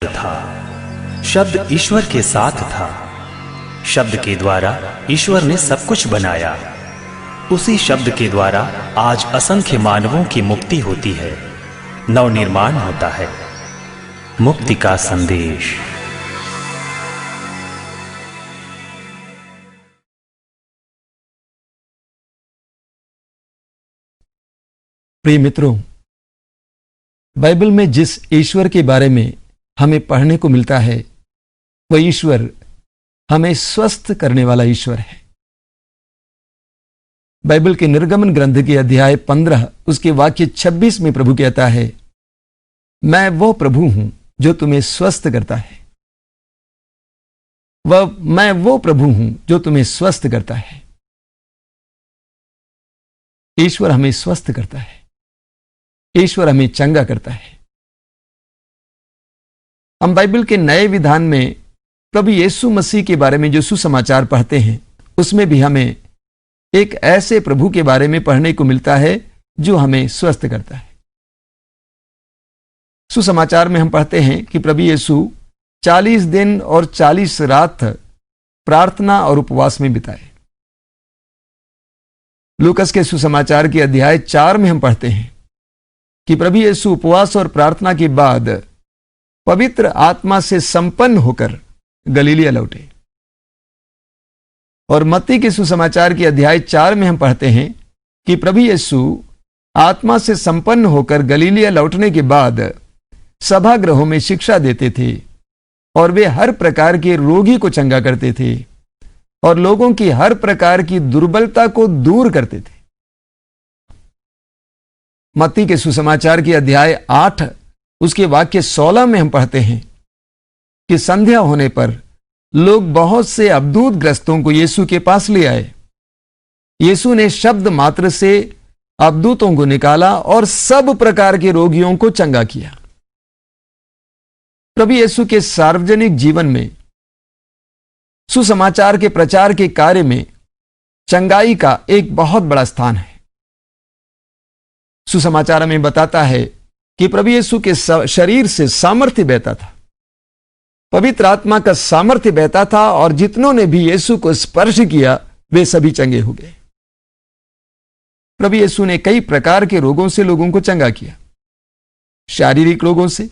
था। शब्द ईश्वर के साथ था। शब्द के द्वारा ईश्वर ने सब कुछ बनाया। उसी शब्द के द्वारा आज असंख्य मानवों की मुक्ति होती है, नवनिर्माण होता है। मुक्ति का संदेश। प्रिय मित्रों, बाइबल में जिस ईश्वर के बारे में हमें पढ़ने को मिलता है, वह ईश्वर हमें स्वस्थ करने वाला ईश्वर है। बाइबल के निर्गमन ग्रंथ के अध्याय 15 उसके वाक्य 26 में प्रभु कहता है, मैं वो प्रभु हूं जो तुम्हें स्वस्थ करता है। मैं वो प्रभु हूं जो तुम्हें स्वस्थ करता है। ईश्वर हमें स्वस्थ करता है। ईश्वर हमें चंगा करता है। हम बाइबल के नए विधान में प्रभु यीशु मसीह के बारे में जो सुसमाचार पढ़ते हैं, उसमें भी हमें एक ऐसे प्रभु के बारे में पढ़ने को मिलता है जो हमें स्वस्थ करता है। सुसमाचार में हम पढ़ते हैं कि प्रभु यीशु 40 दिन और 40 रात प्रार्थना और उपवास में बिताए। लूकस के सुसमाचार के अध्याय 4 में हम पढ़ते हैं कि प्रभु यीशु उपवास और प्रार्थना के बाद पवित्र आत्मा से संपन्न होकर गलीलिया लौटे। और मत्ती के सुसमाचार के अध्याय 4 में हम पढ़ते हैं कि प्रभु यीशु आत्मा से संपन्न होकर गलीलिया लौटने के बाद सभागृहों में शिक्षा देते थे और वे हर प्रकार के रोगी को चंगा करते थे और लोगों की हर प्रकार की दुर्बलता को दूर करते थे। मत्ती के सुसमाचार के अध्याय 8 उसके वाक्य 16 में हम पढ़ते हैं कि संध्या होने पर लोग बहुत से अवधूत ग्रस्तों को यीशु के पास ले आए। यीशु ने शब्द मात्र से अवधूतों को निकाला और सब प्रकार के रोगियों को चंगा किया। प्रभु यीशु के सार्वजनिक जीवन में सुसमाचार के प्रचार के कार्य में चंगाई का एक बहुत बड़ा स्थान है। सुसमाचार में बताता है कि प्रभु यीशु के शरीर से सामर्थ्य बहता था, पवित्र आत्मा का सामर्थ्य बहता था और जितनों ने भी यीशु को स्पर्श किया वे सभी चंगे हो गए। प्रभु यीशु ने कई प्रकार के रोगों से लोगों को चंगा किया। शारीरिक रोगों से,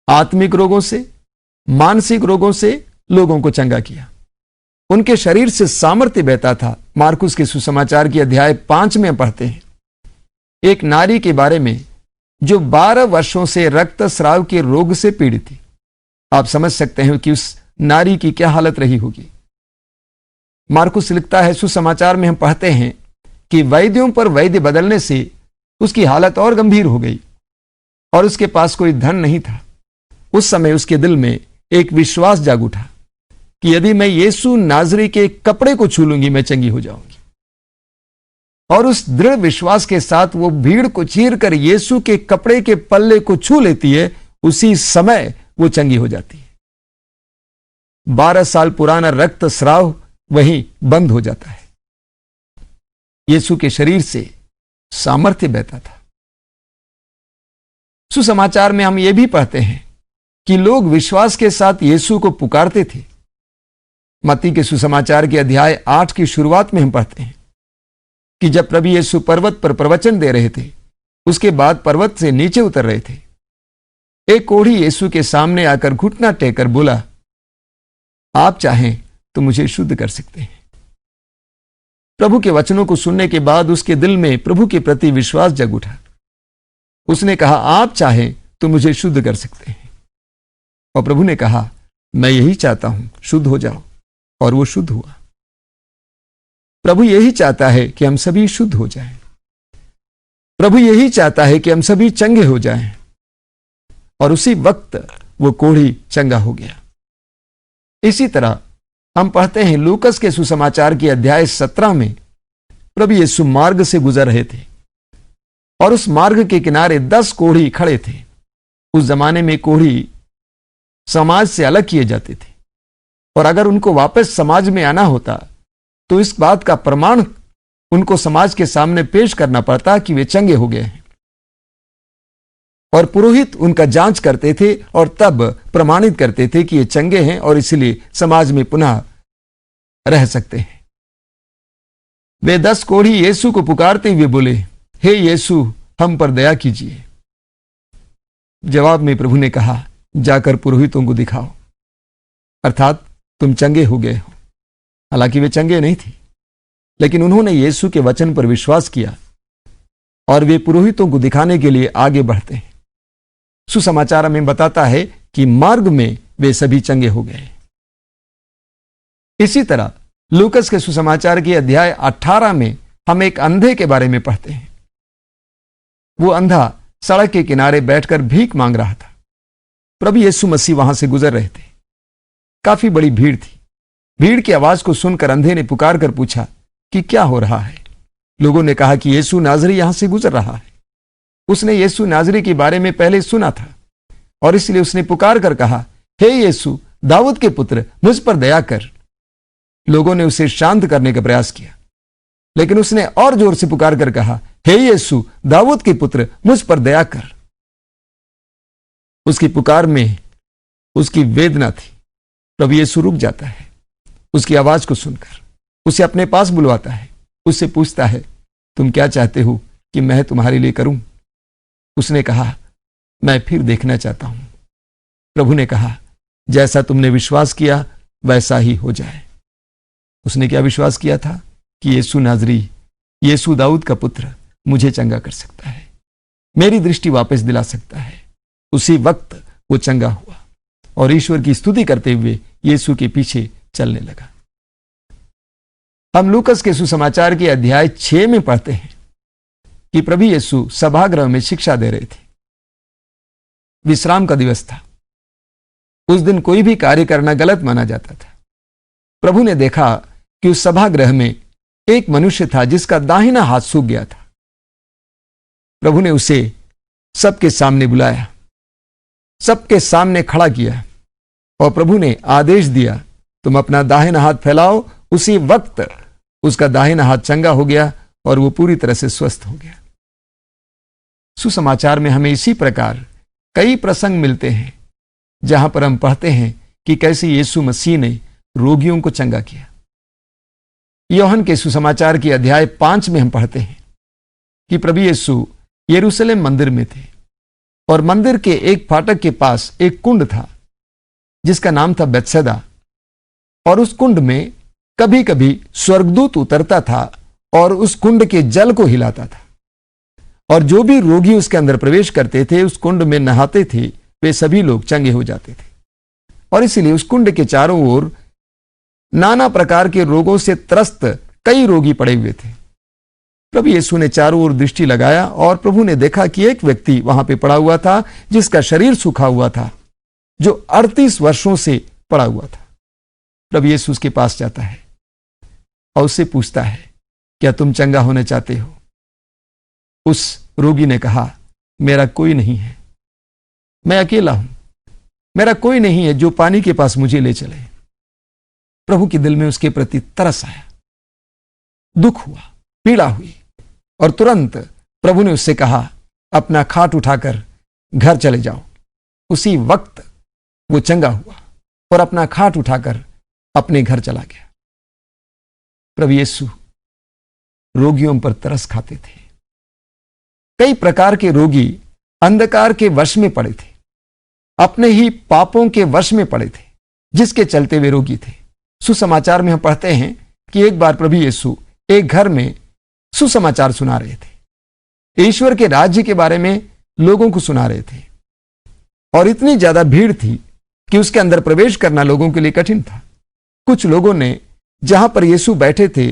आत्मिक रोगों से, मानसिक रोगों से लोगों को चंगा किया। उनके शरीर से सामर्थ्य बहता था। मार्कुस के सुसमाचार के अध्याय 5 में पढ़ते हैं एक नारी के बारे में जो 12 वर्षों से रक्तस्राव के रोग से पीड़ित थी। आप समझ सकते हैं कि उस नारी की क्या हालत रही होगी। मार्कुस लिखता है, सुसमाचार में हम पढ़ते हैं कि वैद्यों पर वैद्य बदलने से उसकी हालत और गंभीर हो गई और उसके पास कोई धन नहीं था। उस समय उसके दिल में एक विश्वास जाग उठा कि यदि मैं यीशु नाजरी के कपड़े को छू लूंगी मैं चंगी हो जाऊंगी। और उस दृढ़ विश्वास के साथ वो भीड़ को चीरकर यीशु के कपड़े के पल्ले को छू लेती है। उसी समय वो चंगी हो जाती है। 12 साल पुराना रक्तस्राव वहीं बंद हो जाता है। यीशु के शरीर से सामर्थ्य बहता था। सुसमाचार में हम ये भी पढ़ते हैं कि लोग विश्वास के साथ यीशु को पुकारते थे। मत्ती के सुसमाचार के अध्याय 8 की शुरुआत में हम पढ़ते हैं कि जब प्रभु यीशु पर्वत पर प्रवचन दे रहे थे, उसके बाद पर्वत से नीचे उतर रहे थे, एक कोढ़ी यीशु के सामने आकर घुटना टेककर बोला, आप चाहें तो मुझे शुद्ध कर सकते हैं। प्रभु के वचनों को सुनने के बाद उसके दिल में प्रभु के प्रति विश्वास जग उठा। उसने कहा, आप चाहें तो मुझे शुद्ध कर सकते हैं। और प्रभु ने कहा, मैं यही चाहता हूं, शुद्ध हो जाओ। और वो शुद्ध हुआ। प्रभु यही चाहता है कि हम सभी शुद्ध हो जाएं। प्रभु यही चाहता है कि हम सभी चंगे हो जाएं। और उसी वक्त वो कोढ़ी चंगा हो गया। इसी तरह हम पढ़ते हैं लूकस के सुसमाचार के अध्याय 17 में प्रभु यीशु मार्ग से गुजर रहे थे और उस मार्ग के किनारे 10 कोढ़ी खड़े थे। उस जमाने में कोढ़ी समाज से अलग किए जाते थे और अगर उनको वापस समाज में आना होता तो इस बात का प्रमाण उनको समाज के सामने पेश करना पड़ता कि वे चंगे हो गए हैं। और पुरोहित उनका जांच करते थे और तब प्रमाणित करते थे कि ये चंगे हैं और इसलिए समाज में पुनः रह सकते हैं। वे 10 कोढ़ी यीशु को पुकारते हुए बोले, हे यीशु, हम पर दया कीजिए। जवाब में प्रभु ने कहा, जाकर पुरोहितों को दिखाओ, अर्थात तुम चंगे हो गए हो। हालांकि वे चंगे नहीं थे, लेकिन उन्होंने यीशु के वचन पर विश्वास किया और वे पुरोहितों को दिखाने के लिए आगे बढ़ते हैं। सुसमाचार में बताता है कि मार्ग में वे सभी चंगे हो गए। इसी तरह लूकस के सुसमाचार के अध्याय 18 में हम एक अंधे के बारे में पढ़ते हैं। वो अंधा सड़क के किनारे बैठकर भीख मांग रहा था। प्रभु यीशु मसीह वहां से गुजर रहे थे। काफी बड़ी भीड़ थी। भीड़ की आवाज को सुनकर अंधे ने पुकार कर पूछा कि क्या हो रहा है। लोगों ने कहा कि यीशु नाजरी यहां से गुजर रहा है। उसने यीशु नाजरी के बारे में पहले सुना था और इसलिए उसने पुकार कर कहा, हे यीशु, दाऊद के पुत्र, मुझ पर दया कर। लोगों ने उसे शांत करने का प्रयास किया, लेकिन उसने और जोर से पुकार कर कहा, हे यीशु, दाऊद के पुत्र, मुझ पर दया कर। उसकी पुकार में उसकी वेदना थी। प्रभु यीशु रुक जाता है। उसकी आवाज को सुनकर उसे अपने पास बुलवाता है। उससे पूछता है, तुम क्या चाहते हो कि मैं तुम्हारे लिए करूं? उसने कहा, मैं फिर देखना चाहता हूं। प्रभु ने कहा, जैसा तुमने विश्वास किया वैसा ही हो जाए। उसने क्या विश्वास किया था? कि यीशु नाजरी, यीशु दाऊद का पुत्र मुझे चंगा कर सकता है, मेरी दृष्टि वापस दिला सकता है। उसी वक्त वो चंगा हुआ और ईश्वर की स्तुति करते हुए यीशु के पीछे चलने लगा। हम लूकस के सुसमाचार के अध्याय 6 में पढ़ते हैं कि प्रभु यीशु सभागृह में शिक्षा दे रहे थे। विश्राम का दिवस था। उस दिन कोई भी कार्य करना गलत माना जाता था। प्रभु ने देखा कि उस सभागृह में एक मनुष्य था जिसका दाहिना हाथ सूख गया था। प्रभु ने उसे सबके सामने बुलाया, सबके सामने खड़ा किया और प्रभु ने आदेश दिया, तुम अपना दाहिना हाथ फैलाओ। उसी वक्त उसका दाहिना हाथ चंगा हो गया और वो पूरी तरह से स्वस्थ हो गया। सुसमाचार में हमें इसी प्रकार कई प्रसंग मिलते हैं जहां पर हम पढ़ते हैं कि कैसे यीशु मसीह ने रोगियों को चंगा किया। यूहन्ना के सुसमाचार के अध्याय 5 में हम पढ़ते हैं कि प्रभु यीशु यरूशलेम मंदिर में थे और मंदिर के एक फाटक के पास एक कुंड था जिसका नाम था बेतसैदा, और उस कुंड में कभी कभी स्वर्गदूत उतरता था और उस कुंड के जल को हिलाता था, और जो भी रोगी उसके अंदर प्रवेश करते थे, उस कुंड में नहाते थे, वे सभी लोग चंगे हो जाते थे। और इसलिए उस कुंड के चारों ओर नाना प्रकार के रोगों से त्रस्त कई रोगी पड़े हुए थे। प्रभु यीशु ने चारों ओर दृष्टि लगाया और प्रभु ने देखा कि एक व्यक्ति वहां पे पड़ा हुआ था जिसका शरीर सूखा हुआ था, जो 38 वर्षों से पड़ा हुआ था। प्रभु यीशु उसके पास जाता है और उससे पूछता है, क्या तुम चंगा होना चाहते हो? उस रोगी ने कहा, मेरा कोई नहीं है, मैं अकेला हूं, मेरा कोई नहीं है जो पानी के पास मुझे ले चले। प्रभु के दिल में उसके प्रति तरस आया, दुख हुआ, पीड़ा हुई, और तुरंत प्रभु ने उससे कहा, अपना खाट उठाकर घर चले जाओ। उसी वक्त वो चंगा हुआ और अपना खाट उठाकर अपने घर चला गया। प्रभु यीशु रोगियों पर तरस खाते थे। कई प्रकार के रोगी अंधकार के वश में पड़े थे, अपने ही पापों के वश में पड़े थे, जिसके चलते वे रोगी थे। सुसमाचार में हम पढ़ते हैं कि एक बार प्रभु यीशु एक घर में सुसमाचार सुना रहे थे। ईश्वर के राज्य के बारे में लोगों को सुना रहे थे, और इतनी ज्यादा भीड़ थी कि उसके अंदर प्रवेश करना लोगों के लिए कठिन था। कुछ लोगों ने जहां पर यीशु बैठे थे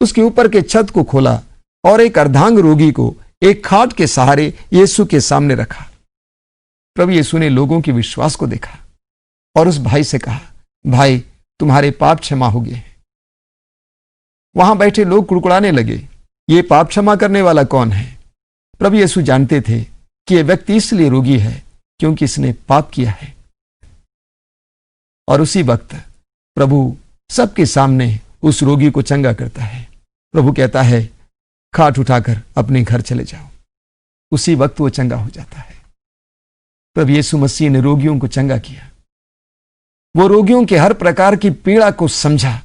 उसके ऊपर के छत को खोला और एक अर्धांग रोगी को एक खाट के सहारे यीशु के सामने रखा। प्रभु यीशु ने लोगों के विश्वास को देखा और उस भाई से कहा, भाई तुम्हारे पाप क्षमा हो गए। वहां बैठे लोग कुड़कुड़ाने लगे, ये पाप क्षमा करने वाला कौन है? प्रभु यीशु जानते थे कि यह व्यक्ति इसलिए रोगी है क्योंकि इसने पाप किया है। और उसी वक्त प्रभु सबके सामने उस रोगी को चंगा करता है। प्रभु कहता है, खाट उठाकर अपने घर चले जाओ। उसी वक्त वो चंगा हो जाता है। प्रभु यीशु मसीह ने रोगियों को चंगा किया। वो रोगियों के हर प्रकार की पीड़ा को समझा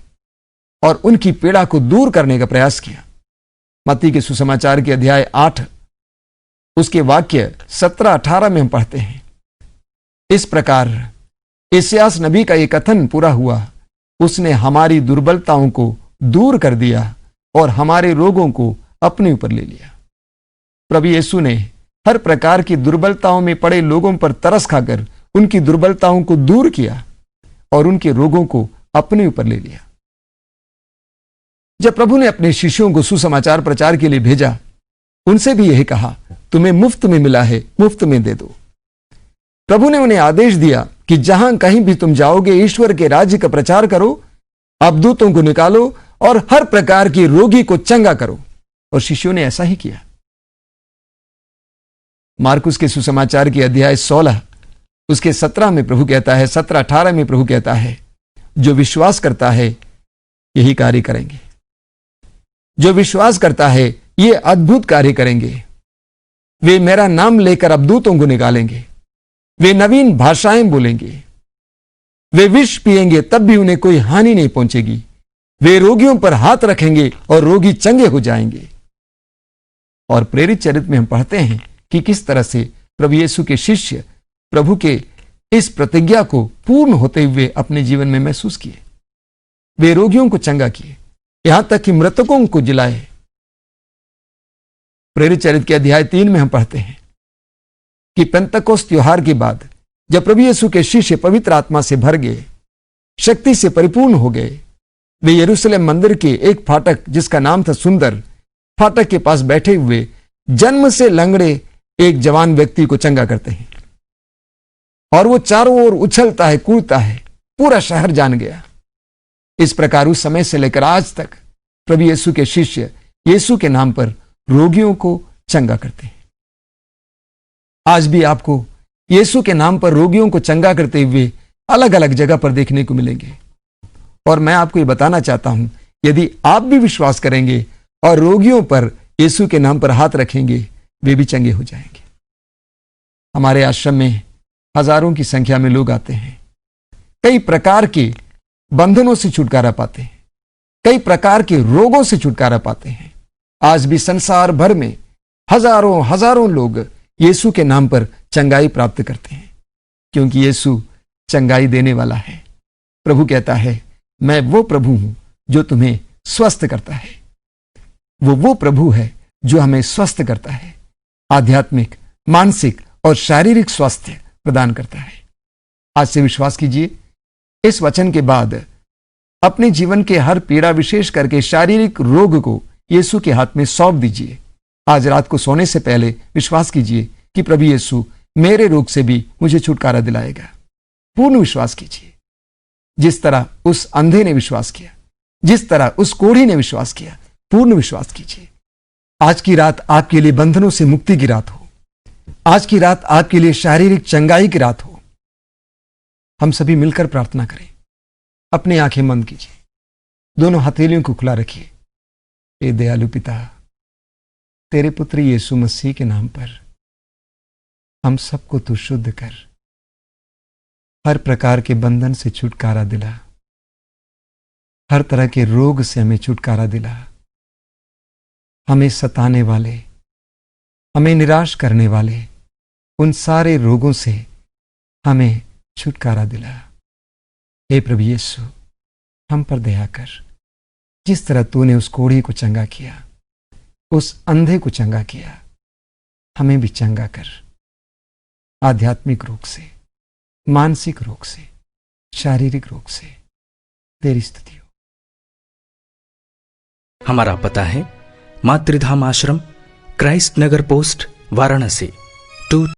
और उनकी पीड़ा को दूर करने का प्रयास किया। मत्ती के सुसमाचार के अध्याय 8 उसके वाक्य 17-18 में हम पढ़ते हैं, इस प्रकार यशायाह नबी का यह कथन पूरा हुआ, उसने हमारी दुर्बलताओं को दूर कर दिया और हमारे रोगों को अपने ऊपर ले लिया। प्रभु यीशु ने हर प्रकार की दुर्बलताओं में पड़े लोगों पर तरस खाकर उनकी दुर्बलताओं को दूर किया और उनके रोगों को अपने ऊपर ले लिया। जब प्रभु ने अपने शिष्यों को सुसमाचार प्रचार के लिए भेजा, उनसे भी यही कहा, तुम्हें मुफ्त में मिला है, मुफ्त में दे दो। प्रभु ने उन्हें आदेश दिया कि जहां कहीं भी तुम जाओगे, ईश्वर के राज्य का प्रचार करो, अबदूतों को निकालो और हर प्रकार की रोगी को चंगा करो। और शिष्यों ने ऐसा ही किया। मार्कुस के सुसमाचार के अध्याय 16 उसके 17 में प्रभु कहता है, 17-18 में प्रभु कहता है, जो विश्वास करता है यही कार्य करेंगे, जो विश्वास करता है ये अद्भुत कार्य करेंगे। वे मेरा नाम लेकर अबदूतों को निकालेंगे, वे नवीन भाषाएं बोलेंगे, वे विष पिएंगे तब भी उन्हें कोई हानि नहीं पहुंचेगी, वे रोगियों पर हाथ रखेंगे और रोगी चंगे हो जाएंगे। और प्रेरित चरित्र में हम पढ़ते हैं कि किस तरह से प्रभु यीशु के शिष्य प्रभु के इस प्रतिज्ञा को पूर्ण होते हुए अपने जीवन में महसूस किए। वे रोगियों को चंगा किए, यहां तक कि मृतकों को जिलाए। प्रेरित चरित्र के अध्याय 3 में हम पढ़ते हैं कि पेंतकोस्त त्योहार के बाद जब प्रभु यीशु के शिष्य पवित्र आत्मा से भर गए, शक्ति से परिपूर्ण हो गए, वे यरूशलेम मंदिर के एक फाटक जिसका नाम था सुंदर फाटक के पास बैठे हुए जन्म से लंगड़े एक जवान व्यक्ति को चंगा करते हैं। और वो चारों ओर उछलता है, कूदता है, पूरा शहर जान गया। इस प्रकार उस समय से लेकर आज तक प्रभु यीशु के शिष्य यीशु के नाम पर रोगियों को चंगा करते हैं। आज भी आपको यीशु के नाम पर रोगियों को चंगा करते हुए अलग अलग जगह पर देखने को मिलेंगे। और मैं आपको ये बताना चाहता हूं, यदि आप भी विश्वास करेंगे और रोगियों पर यीशु के नाम पर हाथ रखेंगे, वे भी चंगे हो जाएंगे। हमारे आश्रम में हजारों की संख्या में लोग आते हैं, कई प्रकार के बंधनों से छुटकारा पाते हैं, कई प्रकार के रोगों से छुटकारा पाते हैं। आज भी संसार भर में हजारों हजारों लोग यीशु के नाम पर चंगाई प्राप्त करते हैं, क्योंकि यीशु चंगाई देने वाला है। प्रभु कहता है, मैं वो प्रभु हूं जो तुम्हें स्वस्थ करता है। वो प्रभु है जो हमें स्वस्थ करता है, आध्यात्मिक, मानसिक और शारीरिक स्वास्थ्य प्रदान करता है। आज से विश्वास कीजिए, इस वचन के बाद अपने जीवन के हर पीड़ा, विशेष करके शारीरिक रोग को यीशु के हाथ में सौंप दीजिए। आज रात को सोने से पहले विश्वास कीजिए कि प्रभु यीशु मेरे रोग से भी मुझे छुटकारा दिलाएगा। पूर्ण विश्वास कीजिए। जिस तरह उस अंधे ने विश्वास किया, जिस तरह उस कोढ़ी ने विश्वास किया, पूर्ण विश्वास कीजिए। आज की रात आपके लिए बंधनों से मुक्ति की रात हो। आज की रात आपके लिए शारीरिक चंगाई की रात हो। हम सभी मिलकर प्रार्थना करें। अपनी आंखें बंद कीजिए, दोनों हथेलियों को खुला रखिए। हे दयालु पिता, तेरे पुत्र यीशु मसीह के नाम पर हम सबको तू शुद्ध कर, हर प्रकार के बंधन से छुटकारा दिला, हर तरह के रोग से हमें छुटकारा दिला। हमें सताने वाले, हमें निराश करने वाले उन सारे रोगों से हमें छुटकारा दिला। हे प्रभु यीशु, हम पर दया कर। जिस तरह तूने उस कोढ़ी को चंगा किया, उस अंधे को चंगा किया, हमें भी चंगा कर। आध्यात्मिक रोग से, मानसिक रोग से, शारीरिक रोग से तेरी स्तुति हो। हमारा पता है मातृधाम आश्रम, क्राइस्ट नगर पोस्ट, वाराणसी 2